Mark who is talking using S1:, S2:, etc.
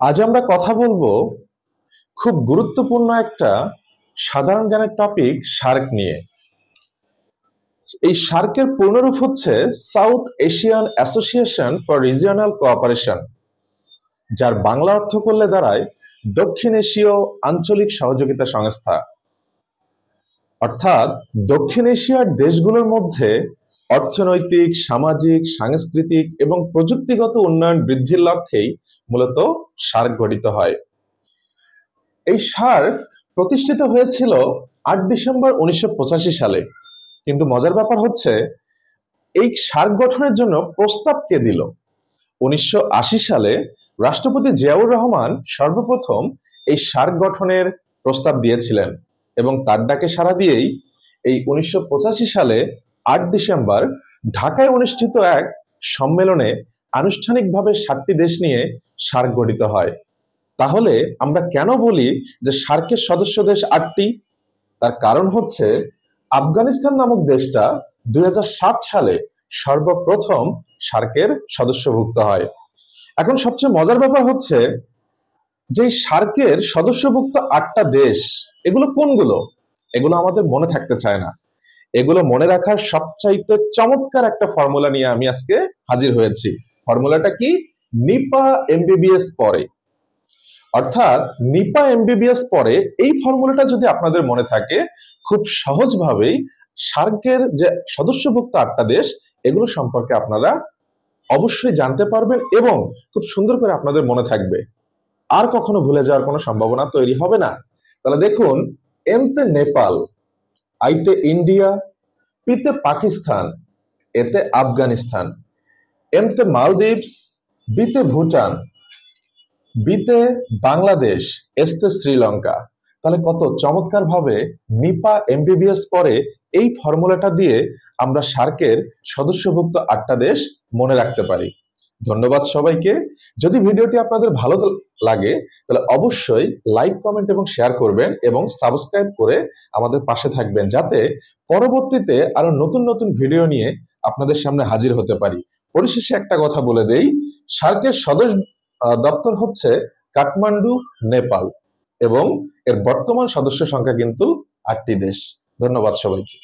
S1: আজ আমরা কথা বলবো খুব গুরুত্বপূর্ণ একটা সাধারণ জ্ঞানের টপিক সার্ক নিয়ে। এই সার্কের পূর্ণরূপ হচ্ছে south Asian association for regional cooperation, যার বাংলা অর্থ করলে দাঁড়ায় দক্ষিণ এশীয় আঞ্চলিক সহযোগিতা সংস্থা। অর্থাৎ দক্ষিণ এশিয়ার দেশগুলোর মধ্যে অর্থনৈতিক, সামাজিক, সাংস্কৃতিক এবং প্রযুক্তিগত উন্নয়ন বৃদ্ধির লক্ষ্যেই মূলত সার্ক গঠিত হয়। এই সার্ক প্রতিষ্ঠিত হয়েছিল ৮ ডিসেম্বর ১৯৮৫ সালে। কিন্তু মজার ব্যাপার হচ্ছে, এই সার্ক গঠনের জন্য প্রস্তাব কে দিল? ১৯৮০ সালে রাষ্ট্রপতি জিয়াউর রহমান সর্বপ্রথম এই সার্ক গঠনের প্রস্তাব দিয়েছিলেন এবং তার ডাকে সাড়া দিয়েই এই ১৯৮৫ সালে ৮ ডিসেম্বর ঢাকায় অনুষ্ঠিত এক সম্মেলনে আনুষ্ঠানিকভাবে ৭টি দেশ নিয়ে সার্ক গঠিত হয়। তাহলে আমরা কেন বলি যে সার্কের সদস্য দেশ ৮টি? তার কারণ হচ্ছে আফগানিস্তান নামক দেশটা ২০০৭ সালে সর্বপ্রথম সার্কের সদস্যভুক্ত হয়। এখন সবচেয়ে মজার ব্যাপার হচ্ছে যে সার্কের সদস্যভুক্ত ৮টা দেশ, এগুলো কোনগুলো? এগুলো আমাদের মনে থাকতে চায় না। এগুলো মনে রাখার সবচাইতে চমৎকার একটা ফর্মুলা নিয়ে আমি আজকে হাজির হয়েছি। ফর্মুলাটা কি? নিপা এমবিবিএস পরে। অর্থাৎ নিপা এমবিবিএস পরে এই ফর্মুলাটা যদি আপনাদের মনে থাকে, খুব সহজভাবেই সার্কের যে সদস্যভুক্ত ৮টা দেশ, এগুলো সম্পর্কে আপনারা অবশ্যই জানতে পারবেন এবং খুব সুন্দর করে আপনাদের মনে থাকবে। আর কখনো ভুলে যাওয়ার কোনো সম্ভাবনা তৈরি হবে না। তাহলে দেখুন, এমতে নেপাল, আইতে ইন্ডিয়া, পিতে পাকিস্তান, এতে আফগানিস্তান, এমতে মালদ্বীপস, বিতে ভুটান, বিতে বাংলাদেশ, এসতে শ্রীলঙ্কা। তাহলে কত চমৎকার ভাবে নিপা এমবিবিএস পরে এই ফর্মুলাটা দিয়ে আমরা সার্কের সদস্যভুক্ত ৮টা দেশ মনে রাখতে পারি। ধন্যবাদ সবাইকে। যদি ভিডিওটি আপনাদের ভালো লাগে তাহলে অবশ্যই লাইক, কমেন্ট এবং শেয়ার করবেন এবং সাবস্ক্রাইব করে আমাদের পাশে থাকবেন, যাতে পরবর্তীতে আরো নতুন নতুন ভিডিও নিয়ে আপনাদের সামনে হাজির হতে পারি। পরিশেষে একটা কথা বলে দেই, সার্কের সদস্য দপ্তর হচ্ছে কাঠমান্ডু, নেপাল, এবং এর বর্তমান সদস্য সংখ্যা কিন্তু ৮টি দেশ। ধন্যবাদ সবাইকে।